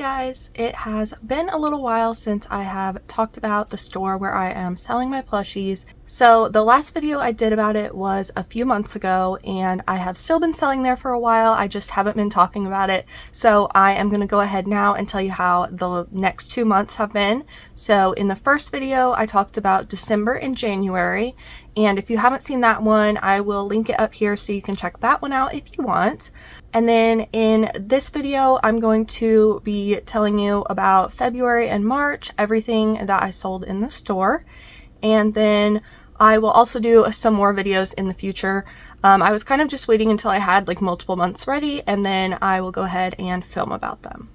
guys, it has been a little while since I have talked about the store where I am selling my plushies. So the last video I did about it was a few months ago, and I have still been selling there for a while. I just haven't been talking about it. So I am going to go ahead now and tell you how the next 2 months have been. So in the first video, I talked about December and January. And if you haven't seen that one, I will link it up here so you can check that one out if you want. And then in this video, I'm going to be telling you about February and March, everything that I sold in the store. And then I will also do some more videos in the future. I was kind of just waiting until I had like multiple months ready, and then I will go ahead and film about them.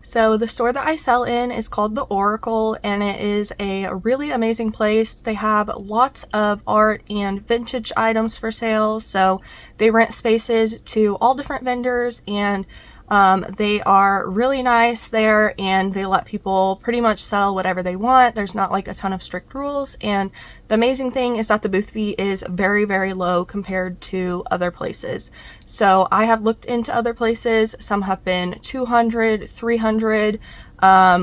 So the store that I sell in is called The Oracle, and it is a really amazing place. They have lots of art and vintage items for sale. So they rent spaces to all different vendors, and they are really nice there, and they let people pretty much sell whatever they want. There's not like a ton of strict rules, and the amazing thing is that the booth fee is very, very low compared to other places. So I have looked into other places. Some have been $200, $300.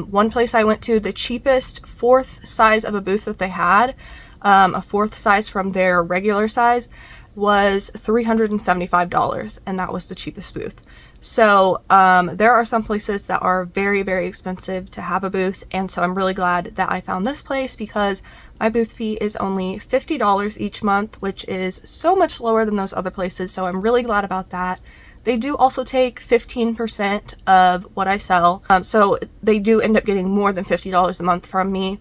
One place I went to, the cheapest fourth size of a booth that they had, a fourth size from their regular size, was $375, and that was the cheapest booth. So there are some places that are very, very expensive to have a booth, and so I'm really glad that I found this place because my booth fee is only $50 each month, which is so much lower than those other places, so I'm really glad about that. They do also take 15% of what I sell, so they do end up getting more than $50 a month from me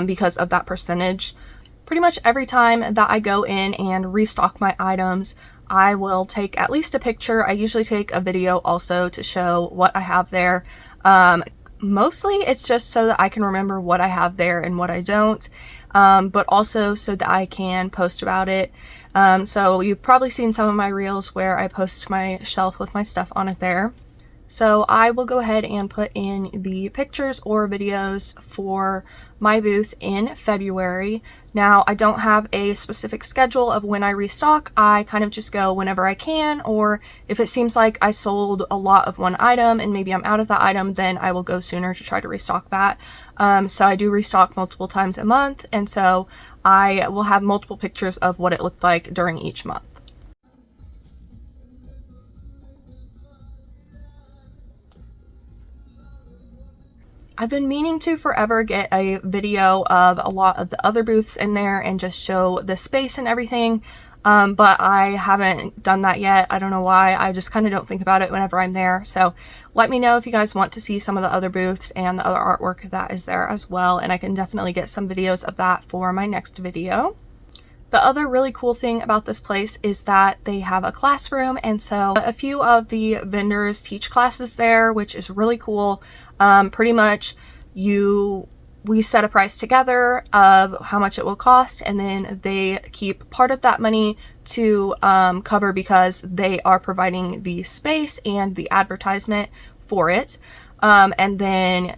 because of that percentage. Pretty much every time that I go in and restock my items, I will take at least a picture. I usually take a video also to show what I have there. Mostly it's just so that I can remember what I have there and what I don't, but also so that I can post about it. So you've probably seen some of my reels where I post my shelf with my stuff on it there. So I will go ahead and put in the pictures or videos for my booth in February. Now, I don't have a specific schedule of when I restock. I kind of just go whenever I can, or if it seems like I sold a lot of one item and maybe I'm out of that item, then I will go sooner to try to restock that. So I do restock multiple times a month, and so I will have multiple pictures of what it looked like during each month. I've been meaning to forever get a video of a lot of the other booths in there and just show the space and everything, but I haven't done that yet. I don't know why. I just kind of don't think about it whenever I'm there. So let me know if you guys want to see some of the other booths and the other artwork that is there as well, and I can definitely get some videos of that for my next video. The other really cool thing about this place is that they have a classroom, and so a few of the vendors teach classes there, which is really cool. Pretty much we set a price together of how much it will cost, and then they keep part of that money to cover because they are providing the space and the advertisement for it. And then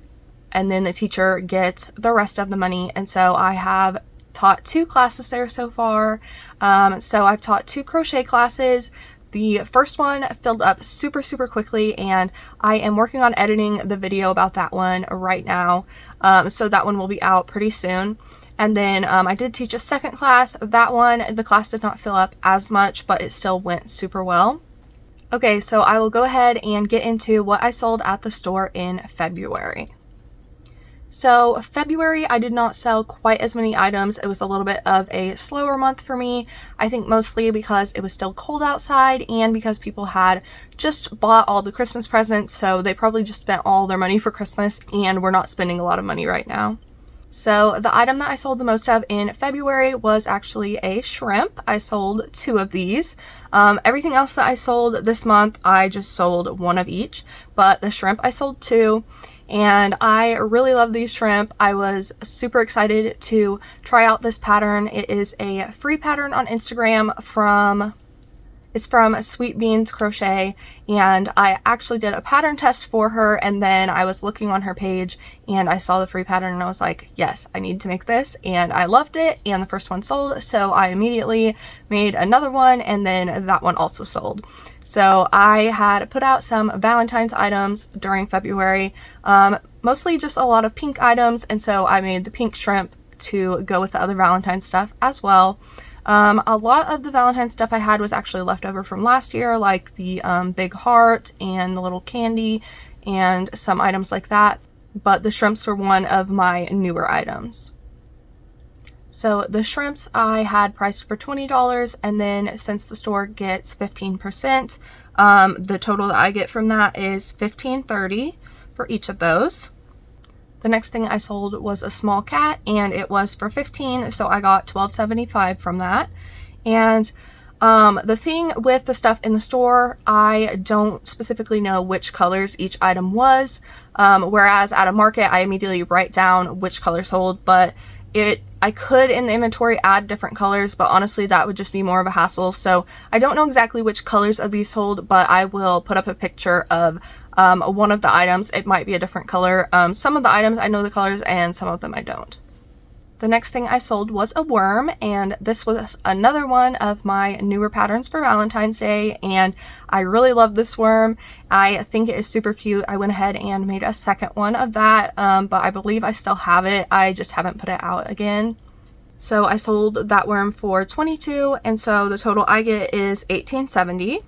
the teacher gets the rest of the money. And so I have taught 2 classes there so far. So I've taught 2 crochet classes. The first one filled up super, super quickly, and I am working on editing the video about that one right now. So that one will be out pretty soon. And then I did teach a second class. That one, the class did not fill up as much, but it still went super well. Okay, so I will go ahead and get into what I sold at the store in February. So February, I did not sell quite as many items. It was a little bit of a slower month for me. I think mostly because it was still cold outside and because people had just bought all the Christmas presents. So they probably just spent all their money for Christmas, and we're not spending a lot of money right now. So the item that I sold the most of in February was actually a shrimp. I sold 2 of these. Everything else that I sold this month, I just sold 1 of each, but the shrimp I sold 2. And I really love these shrimp. I was super excited to try out this pattern. It is a free pattern on Instagram it's from Sweet Beans Crochet, and I actually did a pattern test for her, and then I was looking on her page and I saw the free pattern and I was like, yes, I need to make this, and I loved it, and the first one sold, so I immediately made another one, and then that one also sold. So I had put out some Valentine's items during February, mostly just a lot of pink items, and so I made the pink shrimp to go with the other Valentine's stuff as well. A lot of the Valentine's stuff I had was actually left over from last year, like the big heart and the little candy and some items like that, but the shrimps were one of my newer items. So the shrimps I had priced for $20, and then since the store gets 15%, the total that I get from that is $15.30 for each of those. The next thing I sold was a small cat, and it was for $15, so I got $12.75 from that. And the thing with the stuff in the store, I don't specifically know which colors each item was, whereas at a market I immediately write down which color sold, but I could in the inventory add different colors, but honestly that would just be more of a hassle. So I don't know exactly which colors of these sold, but I will put up a picture of one of the items. It might be a different color. Some of the items I know the colors and some of them I don't. The next thing I sold was a worm, and this was another one of my newer patterns for Valentine's Day, and I really love this worm. I think it is super cute. I went ahead and made a second one of that, but I believe I still have it. I just haven't put it out again. So I sold that worm for $22, and so the total I get is $18.70.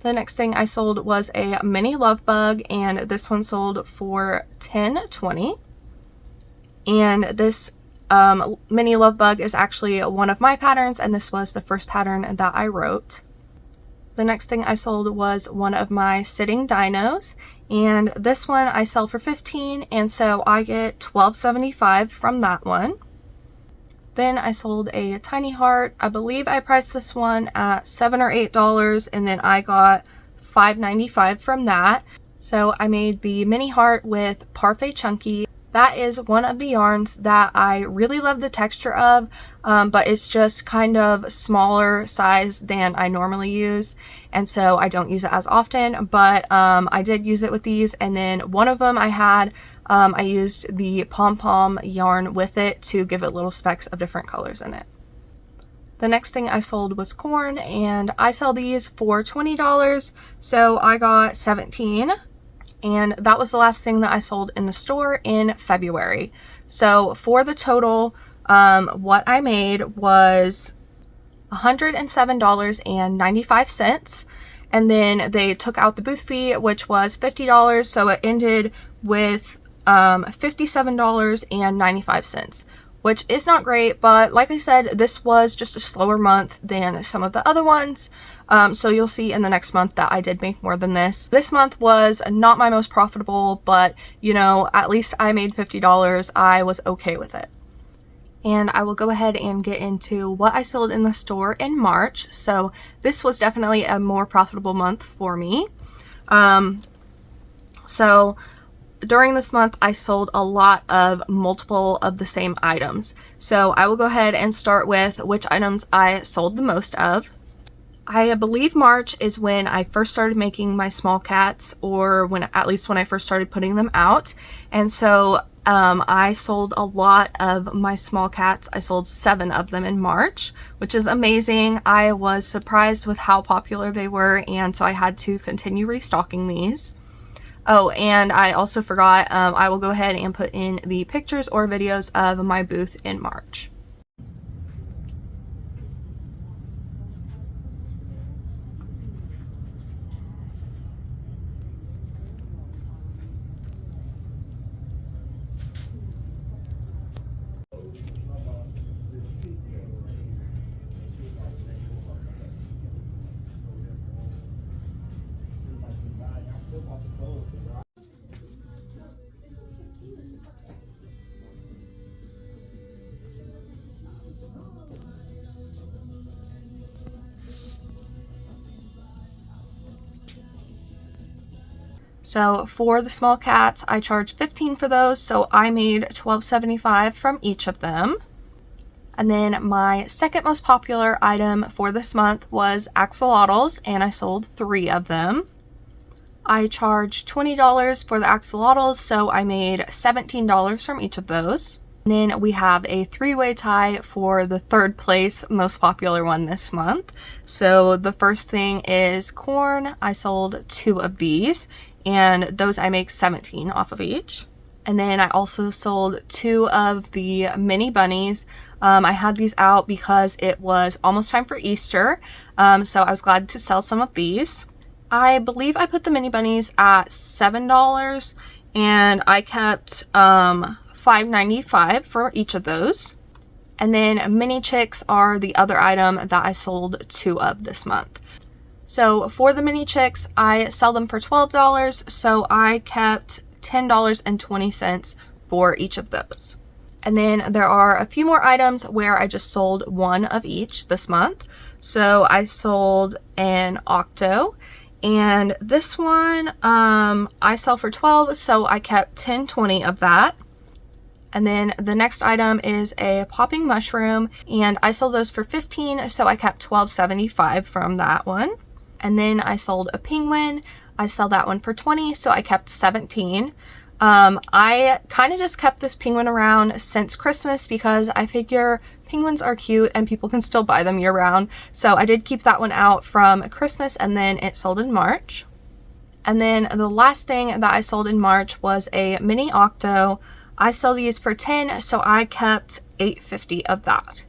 The next thing I sold was a mini Lovebug, and this one sold for $10.20. And this mini Lovebug is actually one of my patterns, and this was the first pattern that I wrote. The next thing I sold was one of my sitting dinos, and this one I sell for $15, and so I get $12.75 from that one. Then I sold a tiny heart. I believe I priced this one at $7 or $8, and then I got $5.95 from that. So I made the mini heart with Parfait Chunky. That is one of the yarns that I really love the texture of, but it's just kind of smaller size than I normally use, and so I don't use it as often, but I did use it with these. And then one of them I used the pom-pom yarn with it to give it little specks of different colors in it. The next thing I sold was corn, and I sell these for $20, so I got $17. And that was the last thing that I sold in the store in February. So for the total, what I made was $107.95. And then they took out the booth fee, which was $50. So it ended with $57.95, which is not great. But like I said, this was just a slower month than some of the other ones. So you'll see in the next month that I did make more than this. This month was not my most profitable, but you know, at least I made $50. I was okay with it. And I will go ahead and get into what I sold in the store in March. So this was definitely a more profitable month for me. So during this month, I sold a lot of multiple of the same items. So I will go ahead and start with which items I sold the most of. I believe March is when I first started making my small cats, or at least when I first started putting them out. And so I sold a lot of my small cats. I sold 7 of them in March, which is amazing. I was surprised with how popular they were, and so I had to continue restocking these. Oh, and I also forgot, I will go ahead and put in the pictures or videos of my booth in March. So for the small cats, I charged $15 for those, so I made $12.75 from each of them. And then my second most popular item for this month was axolotls, and I sold 3 of them. I charged $20 for the axolotls, so I made $17 from each of those. And then we have a three-way tie for the third place most popular one this month. So the first thing is corn. I sold 2 of these, and those I make 17 off of each. And then I also sold 2 of the mini bunnies. I had these out because it was almost time for Easter, so I was glad to sell some of these. I believe I put the mini bunnies at $7, and I kept $5.95 for each of those. And then mini chicks are the other item that I sold 2 of this month. So for the mini chicks, I sell them for $12, so I kept $10.20 for each of those. And then there are a few more items where I just sold 1 of each this month. So I sold an Octo, and this one I sell for $12, so I kept $10.20 of that. And then the next item is a popping mushroom, and I sold those for $15, so I kept $12.75 from that one. And then I sold a penguin. I sell that one for $20, so I kept $17. I kind of just kept this penguin around since Christmas because I figure penguins are cute and people can still buy them year round. So I did keep that one out from Christmas, and then it sold in March. And then the last thing that I sold in March was a mini Octo. I sell these for $10, so I kept $8.50 of that.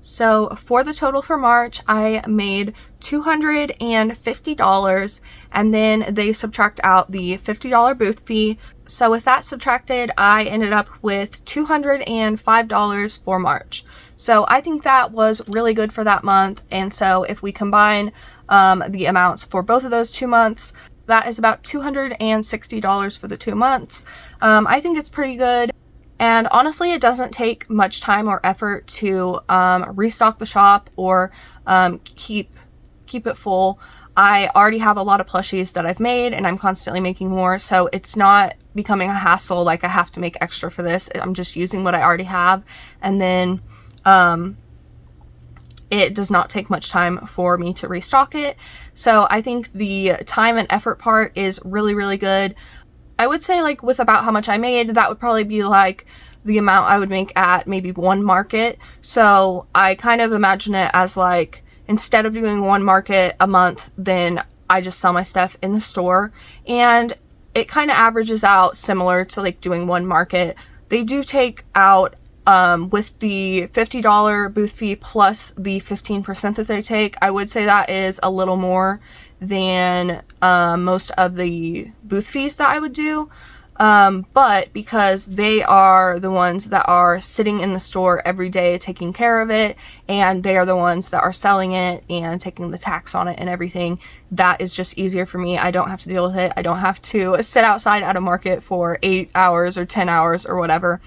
So for the total for March, I made $250, and then they subtract out the $50 booth fee. So with that subtracted, I ended up with $205 for March. So I think that was really good for that month. And so if we combine the amounts for both of those 2 months, that is about $260 for the 2 months. I think it's pretty good. And honestly, it doesn't take much time or effort to restock the shop or keep it full. I already have a lot of plushies that I've made, and I'm constantly making more, so it's not becoming a hassle like I have to make extra for this. I'm just using what I already have, and then it does not take much time for me to restock it. So I think the time and effort part is really, really good. I would say, like, with about how much I made, that would probably be like the amount I would make at maybe one market. So I kind of imagine it as like, instead of doing one market a month, then I just sell my stuff in the store, and it kind of averages out similar to like doing one market. They do take out with the $50 booth fee plus the 15% that they take, I would say that is a little more than most of the booth fees that I would do. But because they are the ones that are sitting in the store every day taking care of it, and they are the ones that are selling it and taking the tax on it and everything, that is just easier for me. I don't have to deal with it. I don't have to sit outside at a market for 8 hours or 10 hours or whatever.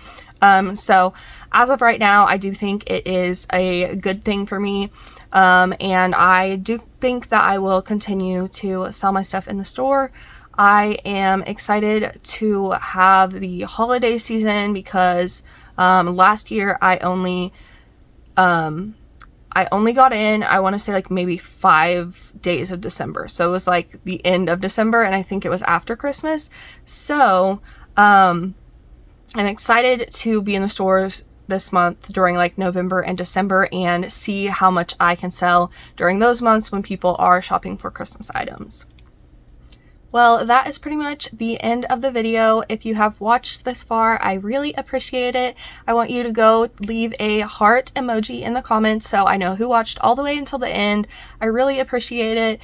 So as of right now, I do think it is a good thing for me. And I do think that I will continue to sell my stuff in the store. I am excited to have the holiday season because last year I only got in, I want to say like maybe 5 days of December. So it was like the end of December, and I think it was after Christmas. So I'm excited to be in the stores this month during like November and December and see how much I can sell during those months when people are shopping for Christmas items. Well, that is pretty much the end of the video. If you have watched this far, I really appreciate it. I want you to go leave a heart emoji in the comments so I know who watched all the way until the end. I really appreciate it.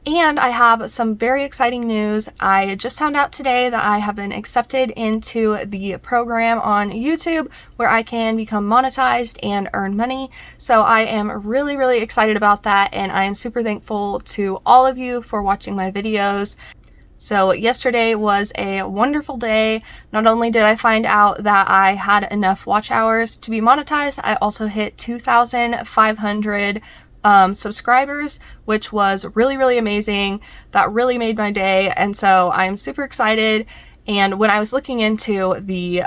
And I have some very exciting news. I just found out today that I have been accepted into the program on YouTube where I can become monetized and earn money. So I am really, really excited about that, and I am super thankful to all of you for watching my videos. So yesterday was a wonderful day. Not only did I find out that I had enough watch hours to be monetized, I also hit 2,500 subscribers, which was really, really amazing. That really made my day, and so I'm super excited. And when I was looking into the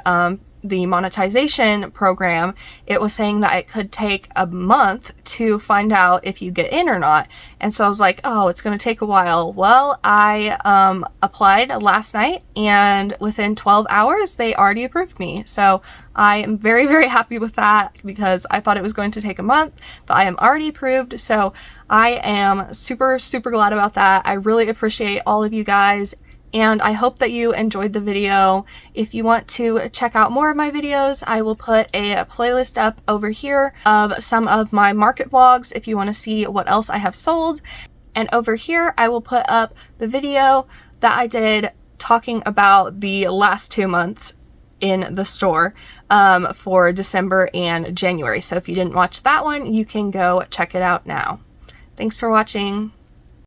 the monetization program, it was saying that it could take a month to find out if you get in or not. And so I was like, oh, it's going to take a while. Well, I applied last night, and within 12 hours, they already approved me. So I am very, very happy with that, because I thought it was going to take a month, but I am already approved. So I am super, super glad about that. I really appreciate all of you guys. And I hope that you enjoyed the video. If you want to check out more of my videos, I will put a playlist up over here of some of my market vlogs if you want to see what else I have sold. And over here, I will put up the video that I did talking about the last 2 months in the store for December and January. So if you didn't watch that one, you can go check it out now. Thanks for watching.